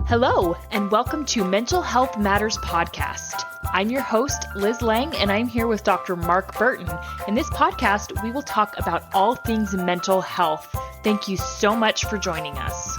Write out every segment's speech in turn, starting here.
Hello, and welcome to Mental Health Matters Podcast. I'm your host, Liz Lang, and I'm here with Dr. Mark Burton. In this podcast, we will talk about all things mental health. Thank you so much for joining us.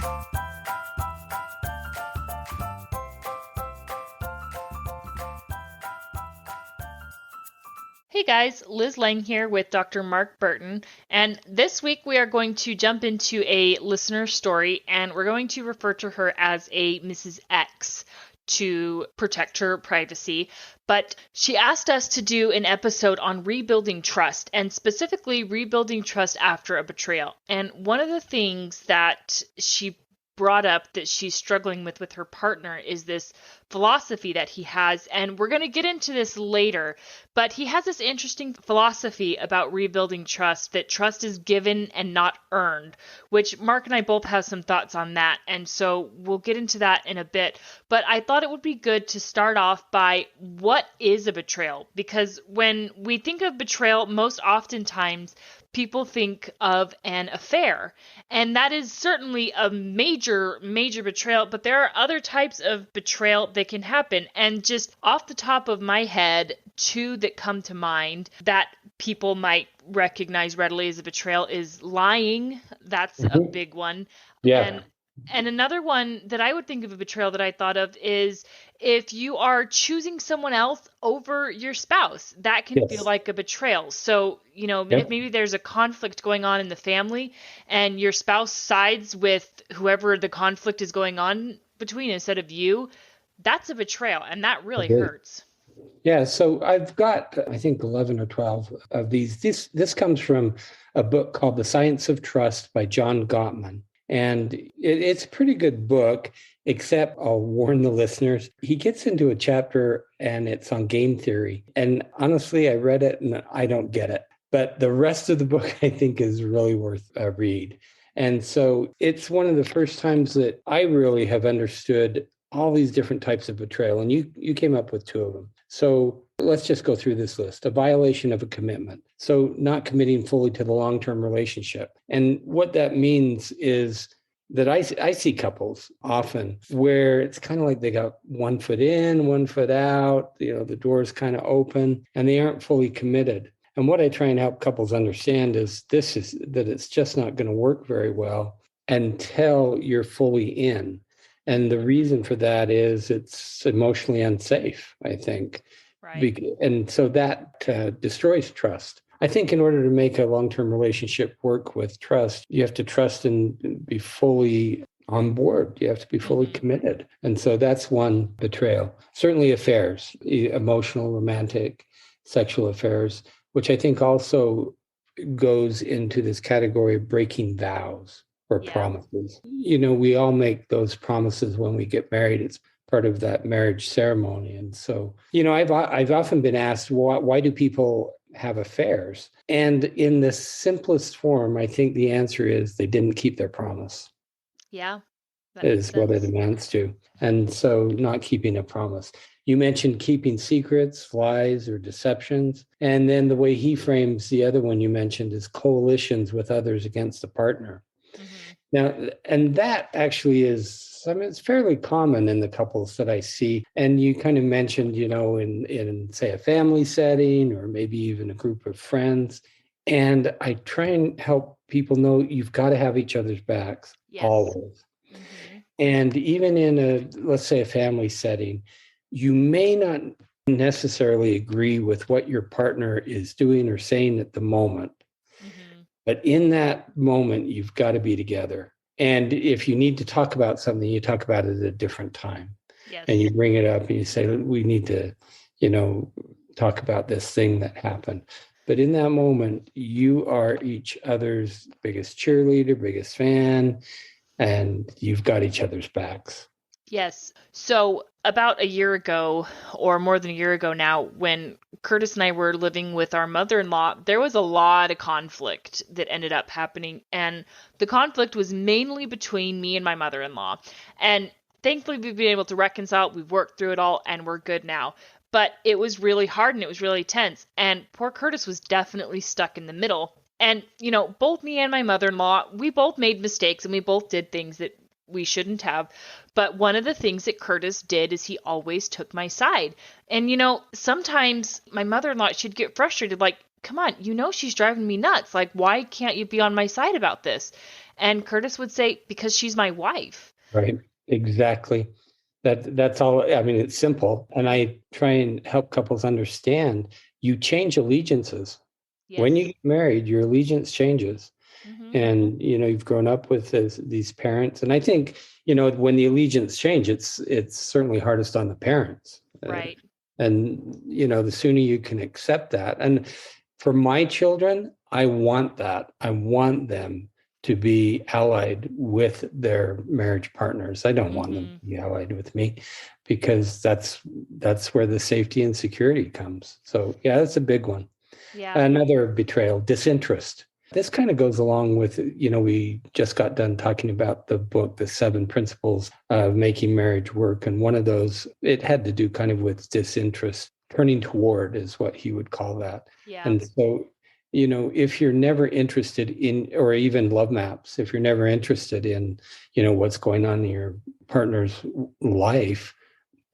Hey guys, Liz Lang here with Dr. Mark Burton, and this week we are going to jump into a listener story, and we're going to refer to her as a Mrs. X to protect her privacy. But she asked us to do an episode on rebuilding trust, and specifically rebuilding trust after a betrayal. And one of the things that she brought up that she's struggling with her partner is this philosophy that he has, and we're going to get into this later, but he has this interesting philosophy about rebuilding trust, that trust is given and not earned, which Mark and I both have some thoughts on that, and so we'll get into that in a bit. But I thought it would be good to start off by what is a betrayal, because when we think of betrayal, most oftentimes people think of an affair, and that is certainly a major betrayal, but there are other types of betrayal that can happen. And just off the top of my head, two that come to mind that people might recognize readily as a betrayal is lying. That's a big one. Yeah. And another one that I would think of a betrayal that I thought of is if you are choosing someone else over your spouse, that can feel like a betrayal. So, if maybe there's a conflict going on in the family and your spouse sides with whoever the conflict is going on between instead of you, that's a betrayal. And that really hurts. Yeah. So I've got, I think, 11 or 12 of these. This comes from a book called The Science of Trust by John Gottman. And it's a pretty good book, except I'll warn the listeners. He gets into a chapter and it's on game theory. And honestly, I read it and I don't get it. But the rest of the book, I think, is really worth a read. And so it's one of the first times that I really have understood all these different types of betrayal. And you came up with two of them. So let's just go through this list. A violation of a commitment. So not committing fully to the long-term relationship. And what that means is that I see couples often where it's kind of like they got 1 foot in, 1 foot out, the door's kind of open and they aren't fully committed. And what I try and help couples understand is that it's just not going to work very well until you're fully in. And the reason for that is it's emotionally unsafe, I think. Right. And so that destroys trust. I think in order to make a long-term relationship work with trust, you have to trust and be fully on board. You have to be fully committed. And so that's one betrayal. Certainly affairs, emotional, romantic, sexual affairs, which I think also goes into this category of breaking vows. Or promises. We all make those promises when we get married. It's part of that marriage ceremony. And so, I've often been asked, why do people have affairs? And in the simplest form, I think the answer is they didn't keep their promise. Yeah. Is what it amounts to. And so not keeping a promise. You mentioned keeping secrets, lies, or deceptions. And then the way he frames the other one you mentioned is coalitions with others against the partner. Now, and that actually is, it's fairly common in the couples that I see. And you kind of mentioned, in say a family setting or maybe even a group of friends. And I try and help people know you've got to have each other's backs always. And even in let's say a family setting, you may not necessarily agree with what your partner is doing or saying at the moment. But in that moment, you've got to be together. And if you need to talk about something, you talk about it at a different time. Yes. And you bring it up and you say, we need to, talk about this thing that happened. But in that moment, you are each other's biggest cheerleader, biggest fan, and you've got each other's backs. Yes. So about a year ago, or more than a year ago now, when Curtis and I were living with our mother-in-law, there was a lot of conflict that ended up happening. And the conflict was mainly between me and my mother-in-law. And thankfully, we've been able to reconcile. We've worked through it all and we're good now. But it was really hard and it was really tense. And poor Curtis was definitely stuck in the middle. And, both me and my mother-in-law, we both made mistakes and we both did things that we shouldn't have. But one of the things that Curtis did is he always took my side. And, sometimes my mother-in-law, she'd get frustrated, like, come on, she's driving me nuts. Like, why can't you be on my side about this? And Curtis would say, because she's my wife. Right. Exactly. That's all. I mean, it's simple. And I try and help couples understand you change allegiances. When you Yes. get married, your allegiance changes. Mm-hmm. And, you've grown up with these parents. And I think, when the allegiance change, it's certainly hardest on the parents. Right. And, the sooner you can accept that. And for my children, I want that. I want them to be allied with their marriage partners. I don't want them Mm-hmm. to be allied with me because that's where the safety and security comes. So yeah, that's a big one. Yeah. Another betrayal, disinterest. This kind of goes along with, we just got done talking about the book, The 7 Principles of Making Marriage Work. And one of those, it had to do kind of with disinterest, turning toward is what he would call that. Yeah. And so, if you're never interested in, or even love maps, if you're never interested in, what's going on in your partner's life,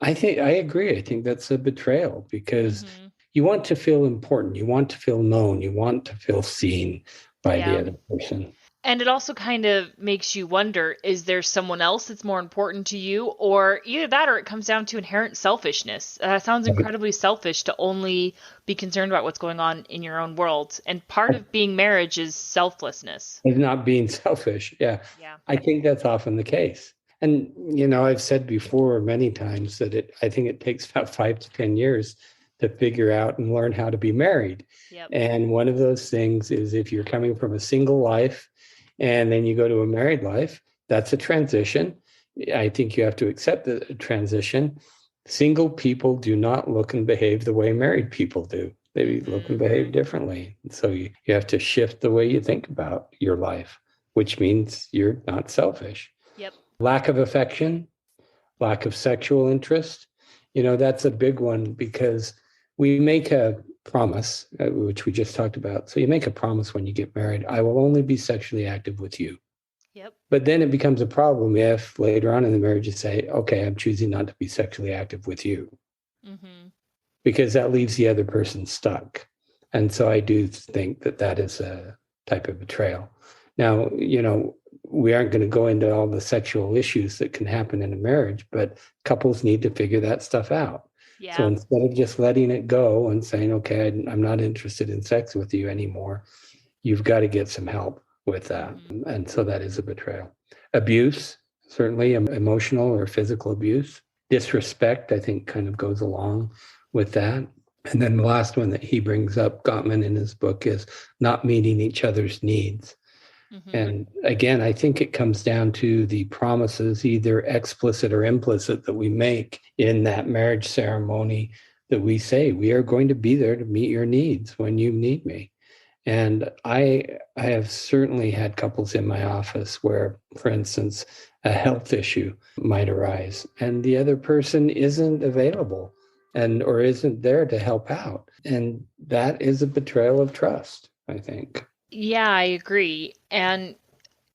I agree. I think that's a betrayal because Mm-hmm. you want to feel important. You want to feel known. You want to feel seen by the Yeah. other person. And it also kind of makes you wonder, is there someone else that's more important to you? Or either that or it comes down to inherent selfishness. Sounds Right. incredibly selfish to only be concerned about what's going on in your own world. And part of being marriage is selflessness. Of not being selfish. Yeah. Yeah. I think that's often the case. And, I've said before many times that I think it takes about 5 to 10 years to figure out and learn how to be married. Yep. And one of those things is if you're coming from a single life and then you go to a married life, that's a transition. I think you have to accept the transition. Single people do not look and behave the way married people do. They look and Mm-hmm. behave differently. So you have to shift the way you think about your life, which means you're not selfish. Yep. Lack of affection, lack of sexual interest, that's a big one because we make a promise, which we just talked about. So you make a promise when you get married, I will only be sexually active with you. Yep. But then it becomes a problem if later on in the marriage you say, okay, I'm choosing not to be sexually active with you, Mm-hmm. because that leaves the other person stuck. And so I do think that is a type of betrayal. Now, we aren't going to go into all the sexual issues that can happen in a marriage, but couples need to figure that stuff out. So Yeah. instead of just letting it go and saying, okay, I'm not interested in sex with you anymore, you've got to get some help with that. Mm-hmm. And so that is a betrayal. Abuse, certainly emotional or physical abuse. Disrespect, I think, kind of goes along with that. And then the last one that he brings up, Gottman, in his book, is not meeting each other's needs. Mm-hmm. And again, I think it comes down to the promises, either explicit or implicit, that we make in that marriage ceremony, that we say, we are going to be there to meet your needs when you need me. And I have certainly had couples in my office where, for instance, a health issue might arise and the other person isn't available or isn't there to help out. And that is a betrayal of trust, I think. Yeah, I agree. And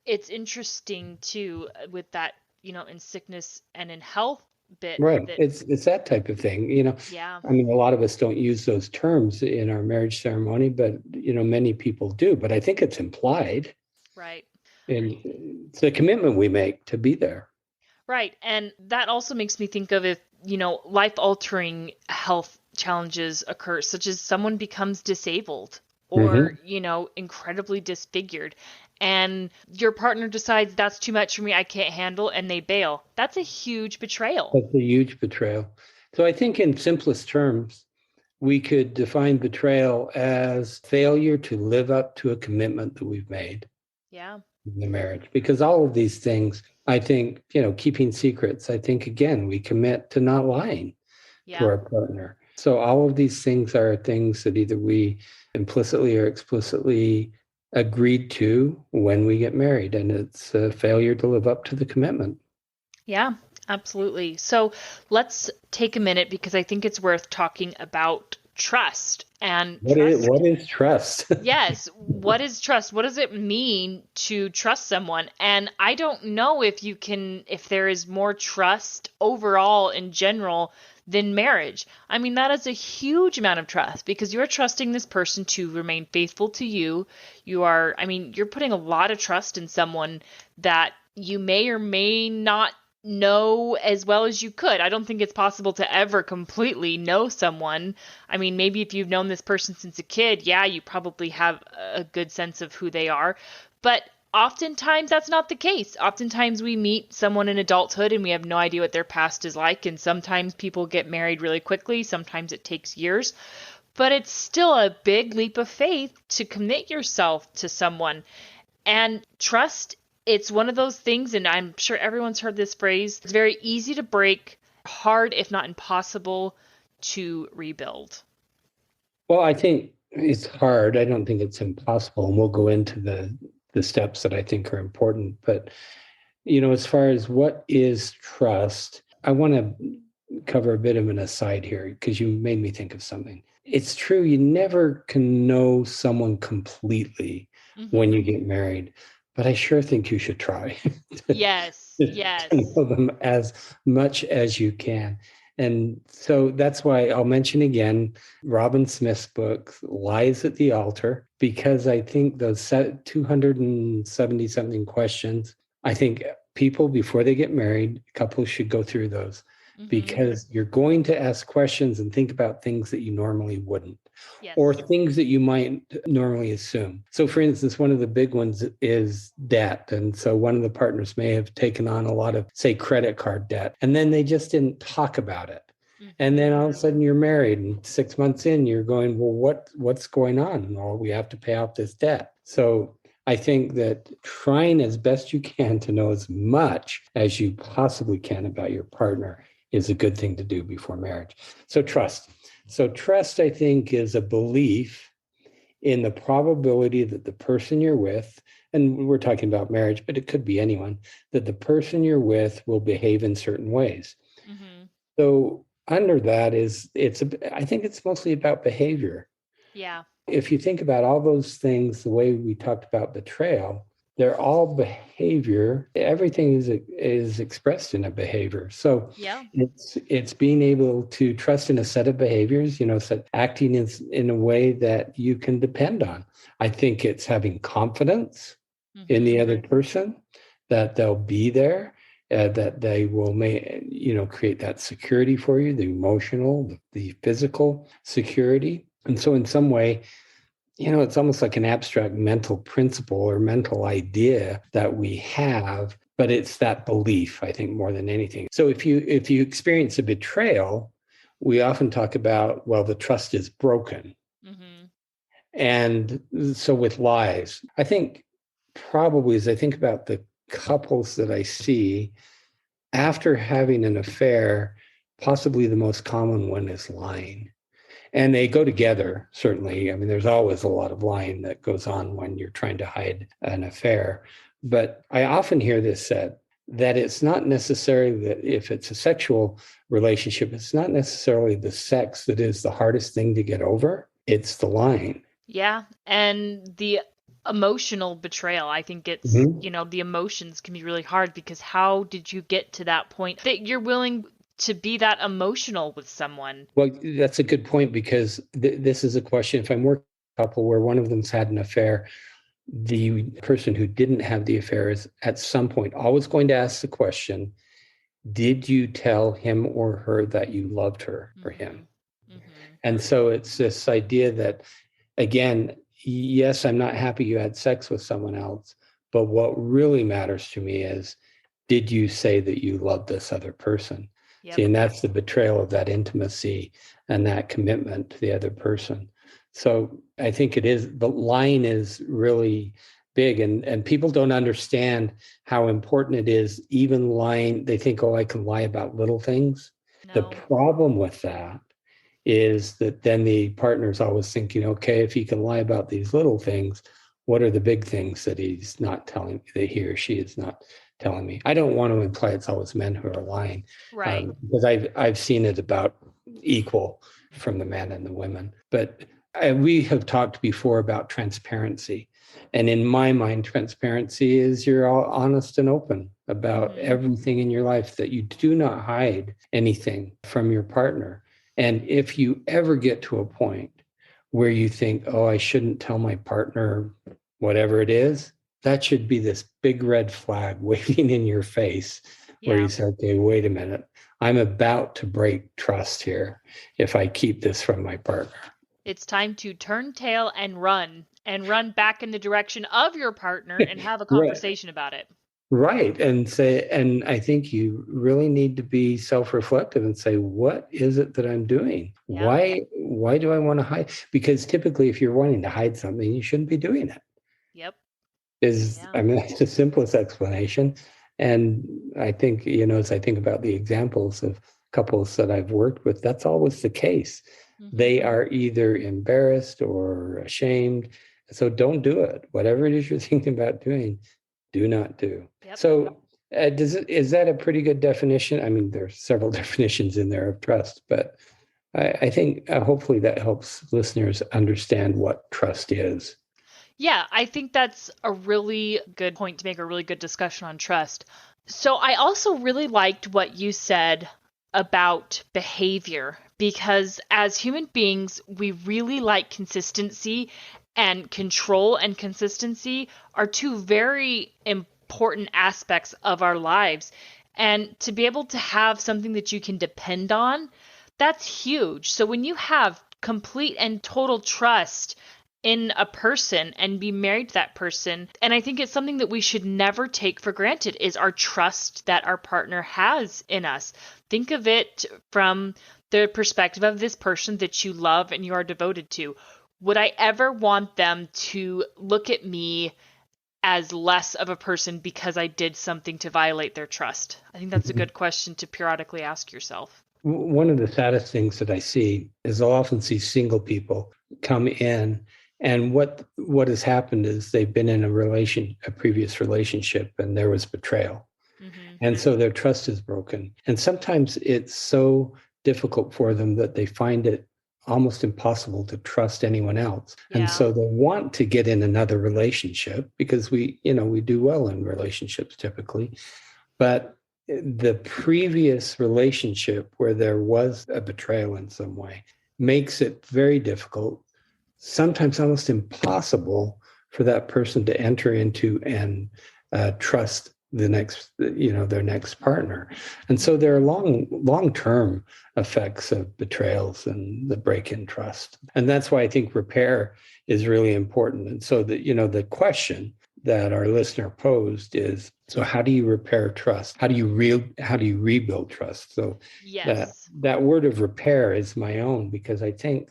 it's interesting too with that, in sickness and in health bit Right. that, It's that type of thing. yeah, I mean, a lot of us don't use those terms in our marriage ceremony, but many people do. But I think it's implied, right. and it's the commitment we make to be there. Right. And that also makes me think of if, life altering health challenges occur, such as someone becomes disabled or, Mm-hmm. incredibly disfigured, and your partner decides that's too much for me, I can't handle, and they bail. That's a huge betrayal. That's a huge betrayal. So I think in simplest terms, we could define betrayal as failure to live up to a commitment that we've made Yeah. in the marriage. Because all of these things, I think, keeping secrets, I think, again, we commit to not lying to Yeah. our partner. So all of these things are things that either we implicitly or explicitly agreed to when we get married. And it's a failure to live up to the commitment. Yeah, absolutely. So let's take a minute because I think it's worth talking about trust. And What is trust? yes, what is trust? What does it mean to trust someone? And I don't know if there is more trust overall in general than marriage. I mean, that is a huge amount of trust because you're trusting this person to remain faithful to you. You're putting a lot of trust in someone that you may or may not know as well as you could. I don't think it's possible to ever completely know someone. I mean, maybe if you've known this person since a kid, yeah, you probably have a good sense of who they are. But oftentimes that's not the case. Oftentimes we meet someone in adulthood and we have no idea what their past is like. And sometimes people get married really quickly. Sometimes it takes years. But it's still a big leap of faith to commit yourself to someone. And trust, it's one of those things, and I'm sure everyone's heard this phrase, it's very easy to break, hard, if not impossible, to rebuild. Well, I think it's hard. I don't think it's impossible. And we'll go into the steps that I think are important. But, as far as what is trust, I want to cover a bit of an aside here because you made me think of something. It's true. You never can know someone completely when you get married. But I sure think you should try Yes, to yes. know them as much as you can. And so that's why I'll mention again Robin Smith's book, Lies at the Altar, because I think those 270 something questions, I think people before they get married, couples should go through those because you're going to ask questions and think about things that you normally wouldn't. Yes. Or things that you might normally assume. So, for instance, one of the big ones is debt. And so one of the partners may have taken on a lot of, say, credit card debt, and then they just didn't talk about it. And then all of a sudden you're married and 6 months in, you're going, well, what's going on? Well, we have to pay off this debt. So I think that trying as best you can to know as much as you possibly can about your partner is a good thing to do before marriage. So trust. So trust, I think, is a belief in the probability that the person you're with, and we're talking about marriage, but it could be anyone, that the person you're with will behave in certain ways. So under that I think it's mostly about behavior. Yeah. If you think about all those things, the way we talked about betrayal, they're all behavior. Everything is expressed in a behavior. So Yeah. it's being able to trust in a set of behaviors, acting in a way that you can depend on. I think it's having confidence in the other person, that they'll be there, that they will create that security for you, the emotional, the physical security. And so in some way, it's almost like an abstract mental principle or mental idea that we have, but it's that belief, I think, more than anything. So if you experience a betrayal, we often talk about, well, the trust is broken. And so with lies, I think probably as I think about the couples that I see after having an affair, possibly the most common one is lying. And they go together, certainly. I mean, there's always a lot of lying that goes on when you're trying to hide an affair. But I often hear this said, that it's not necessarily that if it's a sexual relationship, it's not necessarily the sex that is the hardest thing to get over. It's the lying. Yeah. And the emotional betrayal. I think it's, the emotions can be really hard because how did you get to that point that you're willing to be that emotional with someone? Well, that's a good point because this is a question. If I'm working with a couple where one of them's had an affair, the person who didn't have the affair is at some point always going to ask the question, did you tell him or her that you loved her or him? And so it's this idea that, again, yes, I'm not happy you had sex with someone else, but what really matters to me is, did you say that you loved this other person? Yep. See, and that's the betrayal of that intimacy and that commitment to the other person. So I think the line is really big, and people don't understand how important it is. Even lying, they think, oh, I can lie about little things. No. The problem with that is that then the partner's always thinking, okay, if he can lie about these little things, what are the big things that he's not telling me, that he or she is not telling me? I don't want to imply it's always men who are lying, right? Because I've seen it about equal. from the men and the women. But we have talked before about transparency. And in my mind, transparency is you're all honest and open about everything in your life, that you do not hide anything from your partner. And if you ever get to a point where you think, oh, I shouldn't tell my partner whatever it is, that should be this big red flag waving in your face where you say, okay, wait a minute. I'm about to break trust here if I keep this from my partner. It's time to turn tail and run back in the direction of your partner and have a conversation about it. Right. And I think you really need to be self-reflective and say, what is it that I'm doing? Yeah. Why do I want to hide? Because typically if you're wanting to hide something, you shouldn't be doing it. Yep. I mean, that's the simplest explanation. And I think, as I think about the examples of couples that I've worked with, that's always the case. They are either embarrassed or ashamed. So don't do it. Whatever it is you're thinking about doing, do not do. Yep. So is that a pretty good definition? I mean, there's several definitions in there of trust, but I think hopefully that helps listeners understand what trust is. Yeah, I think that's a really good point to make, a really good discussion on trust. So I also really liked what you said about behavior, because as human beings, we really like consistency, and control and consistency are two very important aspects of our lives. And to be able to have something that you can depend on, that's huge. So when you have complete and total trust in a person and be married to that person, and I think it's something that we should never take for granted, is our trust that our partner has in us. Think of it from the perspective of this person that you love and you are devoted to. Would I ever want them to look at me as less of a person because I did something to violate their trust? I think that's a good question to periodically ask yourself. One of the saddest things that I see is I'll often see single people come in, and what has happened is they've been in a previous relationship, and there was betrayal. And so their trust is broken. And sometimes it's so difficult for them that they find it almost impossible to trust anyone else. Yeah. And so they want to get in another relationship because we do well in relationships typically. But the previous relationship where there was a betrayal in some way makes it very difficult, sometimes almost impossible, for that person to enter into and trust their next partner. And so there are long-term effects of betrayals and the break in trust. And that's why I think repair is really important. And so the question that our listener posed is, so how do you repair trust? How do you rebuild trust? So yes, that word of repair is my own, because I think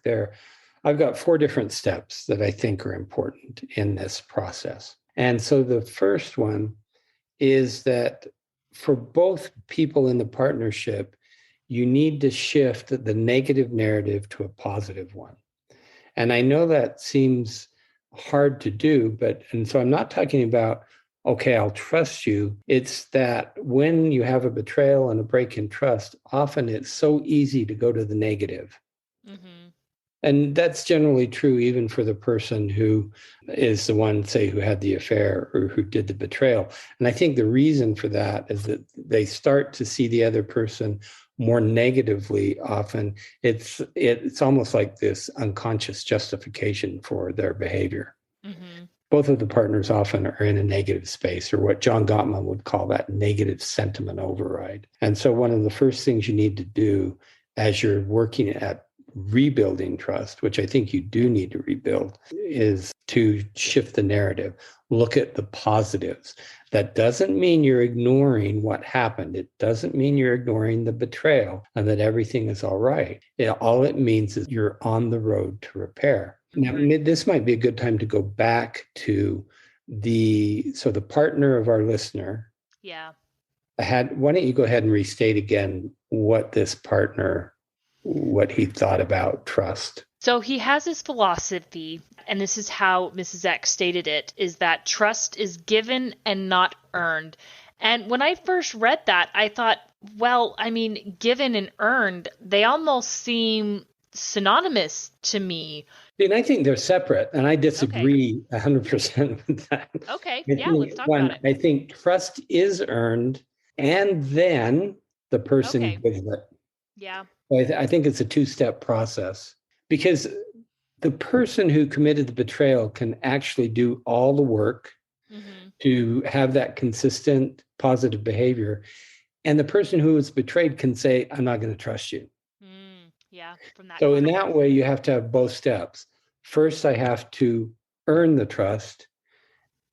I've got 4 different steps that I think are important in this process. And so the first one is that for both people in the partnership, you need to shift the negative narrative to a positive one. And I know that seems hard to do, and so I'm not talking about, okay, I'll trust you. It's that when you have a betrayal and a break in trust, often it's so easy to go to the negative. Mm-hmm. And that's generally true even for the person who is the one, say, who had the affair or who did the betrayal. And I think the reason for that is that they start to see the other person more negatively often. It's almost like this unconscious justification for their behavior. Mm-hmm. Both of the partners often are in a negative space, or what John Gottman would call that negative sentiment override. And so one of the first things you need to do as you're working at rebuilding trust, which I think you do need to rebuild, is to shift the narrative. Look at the positives. That doesn't mean you're ignoring what happened. It doesn't mean you're ignoring the betrayal and that everything is all right. All it means is you're on the road to repair. Now, this might be a good time to go back to the partner of our listener. Yeah. Why don't you go ahead and restate again what he thought about trust? So he has his philosophy, and this is how Mrs. X stated it, is that trust is given and not earned. And when I first read that, I thought, well, I mean, given and earned, they almost seem synonymous to me. And I think they're separate, and I Okay. disagree 100% with that. Okay. I Yeah, let's think talk about one, it. I think trust is earned, and then the person Okay. gives it. Yeah. I think it's a two-step process because the person who committed the betrayal can actually do all the work Mhm. to have that consistent positive behavior. And the person who was betrayed can say, I'm not going to trust you. Yeah, from that So in comment. that way, you have to have both steps. First, I have to earn the trust,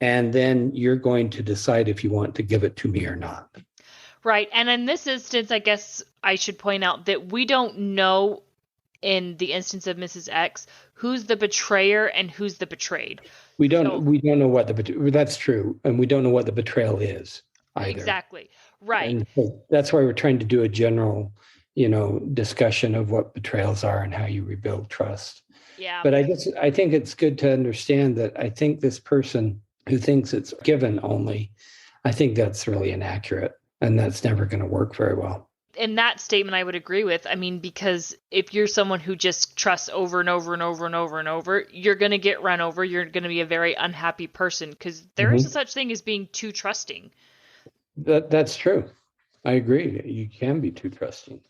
and then you're going to decide if you want to give it to me or not. Right. And in this instance, I guess I should point out that we don't know in the instance of Mrs. X who's the betrayer and who's the betrayed. So, We don't know what that's true, and we don't know what the betrayal is either. exactly. Right. And so that's why we're trying to do a general, discussion of what betrayals are and how you rebuild trust. Yeah. But I think it's good to understand that I think this person who thinks it's given only, I think that's really inaccurate, and that's never going to work very well. In that statement, I would agree with. I mean, because if you're someone who just trusts over and over and over and over and over, you're going to get run over. You're going to be a very unhappy person because there is a Mm-hmm. such thing as being too trusting. That's true. I agree. You can be too trusting.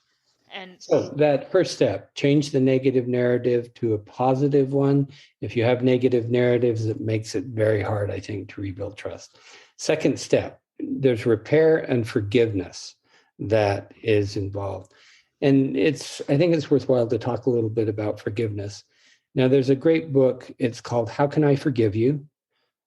And So that first step, change the negative narrative to a positive one. If you have negative narratives, it makes it very hard, I think, to rebuild trust. Second step, there's repair and forgiveness that is involved. And I think it's worthwhile to talk a little bit about forgiveness. Now, there's a great book. It's called How Can I Forgive You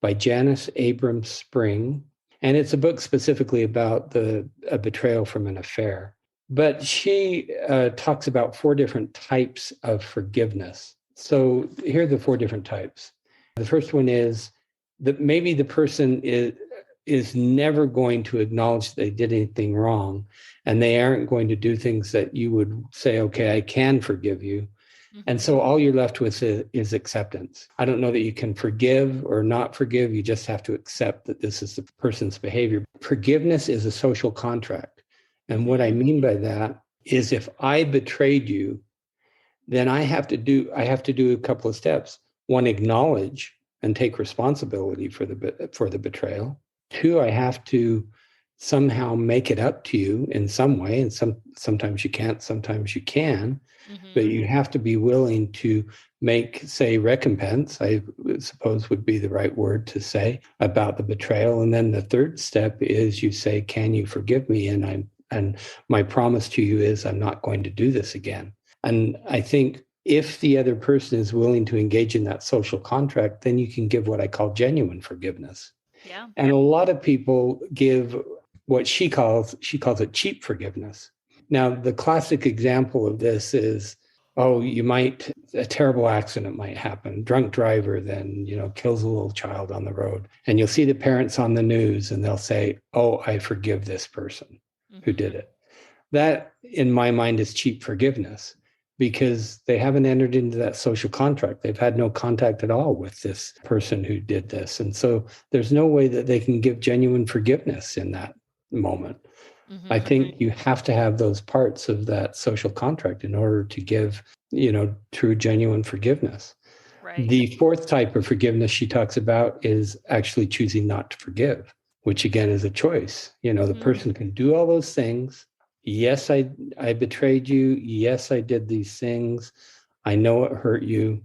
by Janis Abrams Spring. And it's a book specifically about a betrayal from an affair. But she talks about four different types of forgiveness. So here are the four different types. The first one is that maybe the person is never going to acknowledge they did anything wrong, and they aren't going to do things that you would say, okay, I can forgive you. And mhm. so all you're left with is acceptance. I don't know that you can forgive or not forgive. You just have to accept that this is the person's behavior. Forgiveness is a social contract. And what I mean by that is if I betrayed you, then I have to do a couple of steps. One, acknowledge and take responsibility for the betrayal. Two, I have to somehow make it up to you in some way. And sometimes you can't, sometimes you can, but Mhm. you have to be willing to make, say, recompense, I suppose would be the right word to say, about the betrayal. And then the third step is you say, can you forgive me? And my promise to you is I'm not going to do this again. And I think if the other person is willing to engage in that social contract, then you can give what I call genuine forgiveness. Yeah. And a lot of people give what she calls it cheap forgiveness. Now, the classic example of this is, oh, a terrible accident might happen. Drunk driver then, kills a little child on the road. And you'll see the parents on the news and they'll say, oh, I forgive this person who did Mhm. it. That, in my mind, is cheap forgiveness because they haven't entered into that social contract. They've had no contact at all with this person who did this. And so there's no way that they can give genuine forgiveness in that moment. I Mhm. think you have to have those parts of that social contract in order to give, true, genuine forgiveness. Right. The fourth type of forgiveness she talks about is actually choosing not to forgive, which again is a choice. The Mm. person can do all those things. Yes, I betrayed you. Yes, I did these things. I know it hurt you.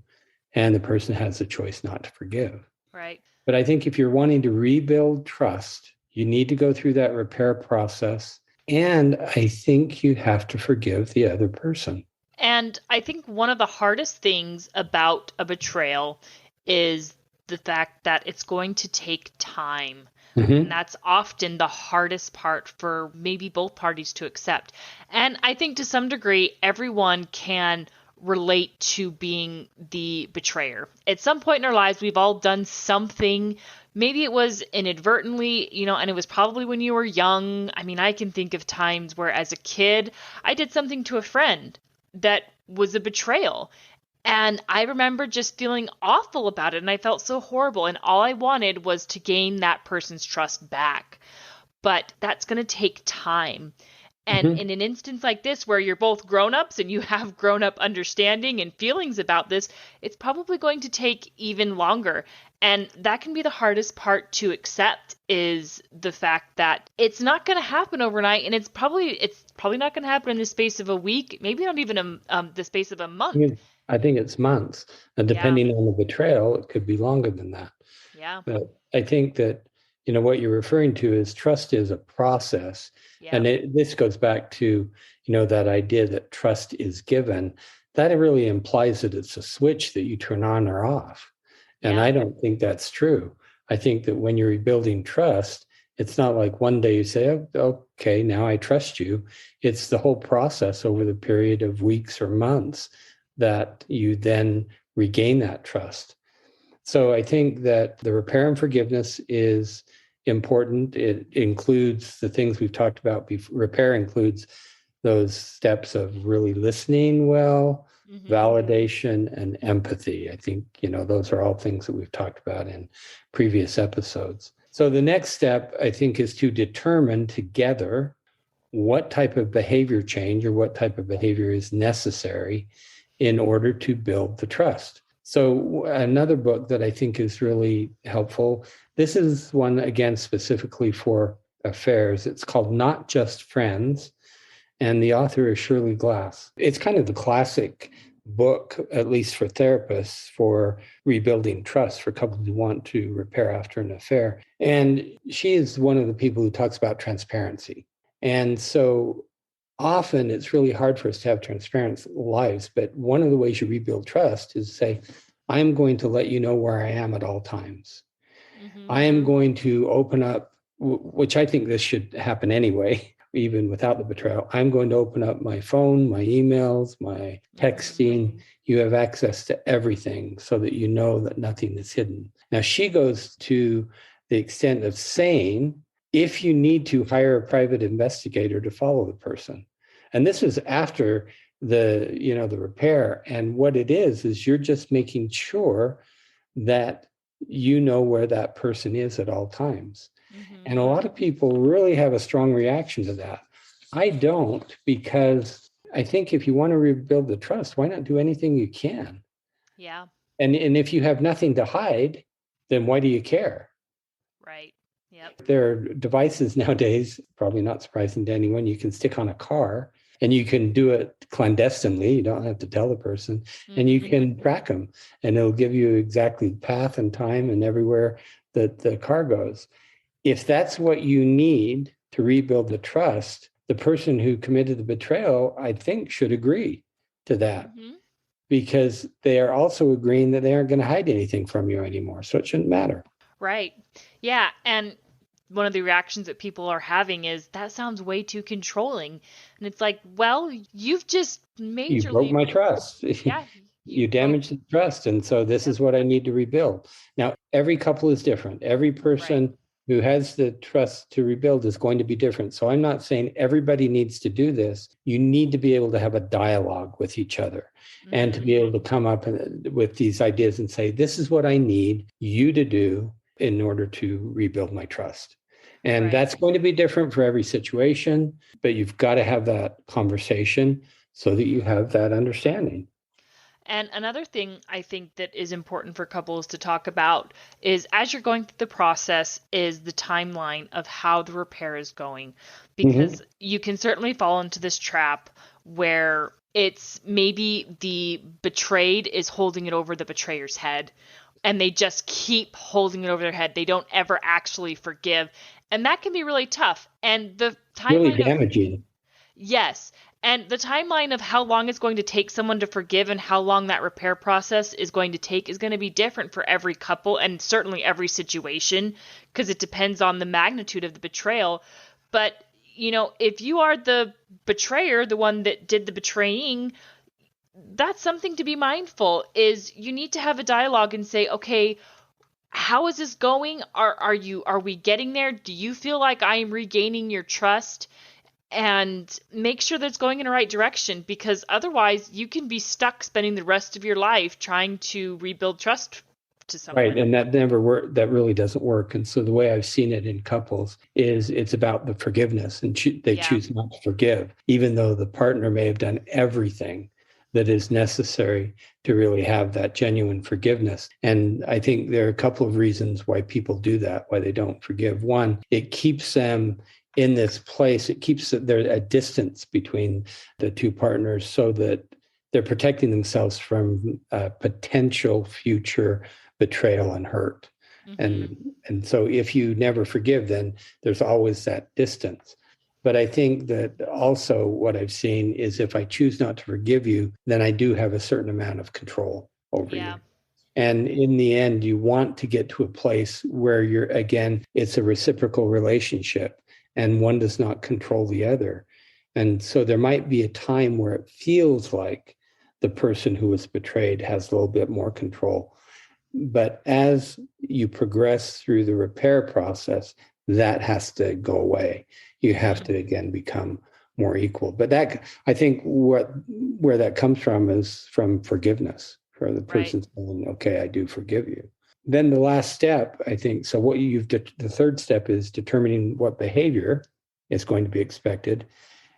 And the person has the choice not to forgive. Right. But I think if you're wanting to rebuild trust, you need to go through that repair process. And I think you have to forgive the other person. And I think one of the hardest things about a betrayal is the fact that it's going to take time. And Mm-hmm. that's often the hardest part for maybe both parties to accept. And I think to some degree, everyone can relate to being the betrayer. At some point in our lives, we've all done something. Maybe it was inadvertently, and it was probably when you were young. I mean, I can think of times where as a kid, I did something to a friend that was a betrayal. And I remember just feeling awful about it. And I felt so horrible. And all I wanted was to gain that person's trust back. But that's going to take time. And Mhm. in an instance like this, where you're both grown-ups and you have grown-up understanding and feelings about this, it's probably going to take even longer. And that can be the hardest part to accept, is the fact that it's not going to happen overnight, and it's probably not going to happen in the space of a week, maybe not even the space of a month. I think it's months, and Yeah, depending on the betrayal, it could be longer than that. yeah, But I think that, what you're referring to is trust is a process. yeah, And this goes back to, that idea that trust is given. That really implies that it's a switch that you turn on or off. And yeah. I don't think that's true. I think that when you're rebuilding trust, it's not like one day you say, "Oh, okay, now I trust you." It's the whole process over the period of weeks or months that you then regain that trust. So I think that the repair and forgiveness is important. It includes the things we've talked about before. Repair includes those steps of really listening well, Hmm. validation, and empathy. I think, those are all things that we've talked about in previous episodes. So the next step, I think, is to determine together what type of behavior change or what type of behavior is necessary in order to build the trust. So, another book that I think is really helpful, this is one, again, specifically for affairs. It's called Not Just Friends, and the author is Shirley Glass. It's kind of the classic book, at least for therapists, for rebuilding trust for couples who want to repair after an affair. And she is one of the people who talks about transparency. And so often it's really hard for us to have transparent lives. But one of the ways you rebuild trust is to say, I'm going to let you know where I am at all times. Hmm. I am going to open up, which I think this should happen anyway, even without the betrayal. I'm going to open up my phone, my emails, my Hmm. texting. You have access to everything so that you know that nothing is hidden. Now, she goes to the extent of saying, if you need to hire a private investigator to follow the person. And this is after the repair. And what it is you're just making sure that you know where that person is at all times. And a Hmm. lot of people really have a strong reaction to that. I don't, because I think if you want to rebuild the trust, why not do anything you can? Yeah, And if you have nothing to hide, then why do you care? right. Yep. There are devices nowadays, probably not surprising to anyone, you can stick on a car and you can do it clandestinely. You don't have to tell the person, and you Hmm. can track them, and it'll give you exactly path and time and everywhere that the car goes. If that's what you need to rebuild the trust, the person who committed the betrayal, I think, should agree to that, Hmm. because they are also agreeing that they aren't going to hide anything from you anymore. So it shouldn't matter. Right. Yeah, and one of the reactions that people are having is, that sounds way too controlling. And it's like, well, you've just You broke majorly, my trust. yeah, You you've broke. damaged the trust. And so this Yep. is what I need to rebuild. Now, every couple is different. Every Right. person who has the trust to rebuild is going to be different. So I'm not saying everybody needs to do this. You need to be able to have a dialogue with each other and to Hmm. be able to come up with these ideas and say, this is what I need you to do in order to rebuild my trust. And Right. that's going to be different for every situation, but you've got to have that conversation so that you have that understanding. And another thing I think that is important for couples to talk about is, as you're going through the process, is the timeline of how the repair is going. Mm-hmm. Because you can certainly fall into this trap where it's maybe the betrayed is holding it over the betrayer's head, and they just keep holding it over their head. They don't ever actually forgive. And that can be really tough. And the Really timeline of damaging. Yes. And the timeline of how long it's going to take someone to forgive and how long that repair process is going to take is going to be different for every couple and certainly every situation, because it depends on the magnitude of the betrayal. But, if you are the betrayer, the one that did the betraying, that's something to be mindful, is you need to have a dialogue and say, okay, how is this going? Are we getting there? Do you feel like I am regaining your trust? And make sure that it's going in the right direction, because otherwise you can be stuck spending the rest of your life trying to rebuild trust to someone. Right. And that never work. That really doesn't work. And so the way I've seen it in couples is it's about the forgiveness, and they choose not to forgive, even though the partner may have done everything that is necessary to really have that genuine forgiveness. And I think there are a couple of reasons why people do that, why they don't forgive. One, it keeps them in this place. It keeps there a distance between the two partners so that they're protecting themselves from potential future betrayal and hurt. And so if you never forgive, then there's always that distance. But I think that also what I've seen is if I choose not to forgive you, then I do have a certain amount of control over you. And in the end, you want to get to a place where it's a reciprocal relationship and one does not control the other. And so there might be a time where it feels like the person who was betrayed has a little bit more control. But as you progress through the repair process, that has to go away. You have to, again, become more equal. But that, I think where that comes from is from forgiveness, for the person saying, okay, I do forgive you. Then the last step, I think, so the third step is determining what behavior is going to be expected.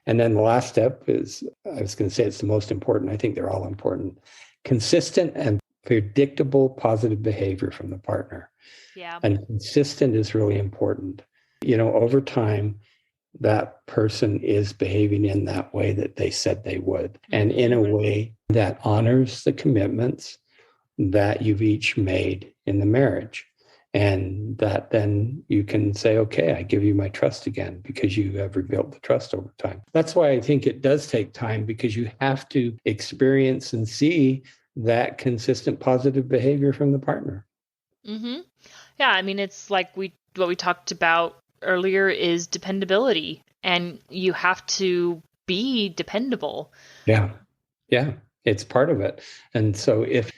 And then the last step is, I was going to say it's the most important. I think they're all important. Consistent and predictable positive behavior from the partner. And consistent is really important. Over time, that person is behaving in that way that they said they would, and in a way that honors the commitments that you've each made in the marriage. And that then you can say, okay, I give you my trust again, because you have rebuilt the trust over time. That's why I think it does take time, because you have to experience and see that consistent positive behavior from the partner. Yeah, I mean, it's like what we talked about earlier is dependability, and you have to be dependable. Yeah, it's part of it. And so if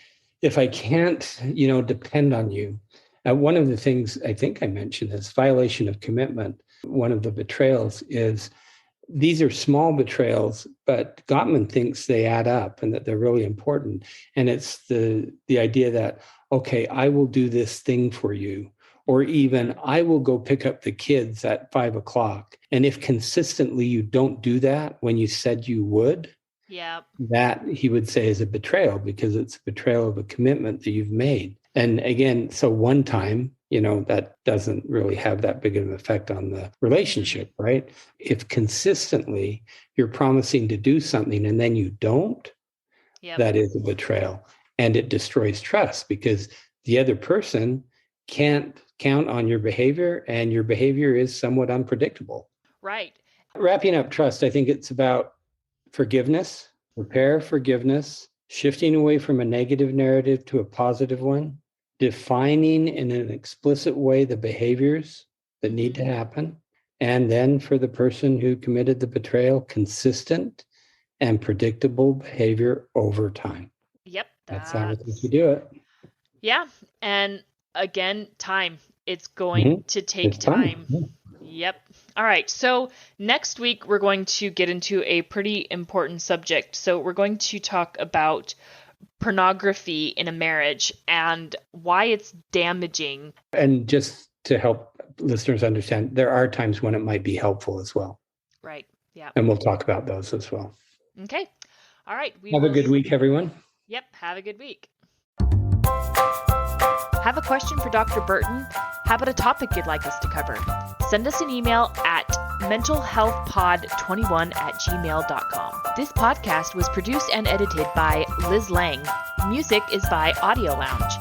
I can't, depend on you, one of the things I think I mentioned is violation of commitment. One of the betrayals is, these are small betrayals, but Gottman thinks they add up and that they're really important. And it's the idea that, okay, I will do this thing for you, or even I will go pick up the kids at 5:00. And if consistently you don't do that when you said you would, that he would say is a betrayal, because it's a betrayal of a commitment that you've made. And again, so one time, that doesn't really have that big of an effect on the relationship, right? If consistently you're promising to do something and then you don't, that is a betrayal. And it destroys trust, because the other person can't count on your behavior, and your behavior is somewhat unpredictable. Right. Wrapping up trust, I think it's about forgiveness, repair forgiveness, shifting away from a negative narrative to a positive one, defining in an explicit way the behaviors that need to happen, and then for the person who committed the betrayal, consistent and predictable behavior over time. That's how I think you do it. Yeah. And again, time. It's going to take time. Yep. All right. So next week, we're going to get into a pretty important subject. So we're going to talk about pornography in a marriage and why it's damaging. And just to help listeners understand, there are times when it might be helpful as well. Right. Yeah. And we'll talk about those as well. Okay. All right. Have a good week, everyone. Yep. Have a good week. Have a question for Dr. Burton? How about a topic you'd like us to cover? Send us an email at mentalhealthpod21@gmail.com. This podcast was produced and edited by Liz Lang. Music is by Audio Lounge.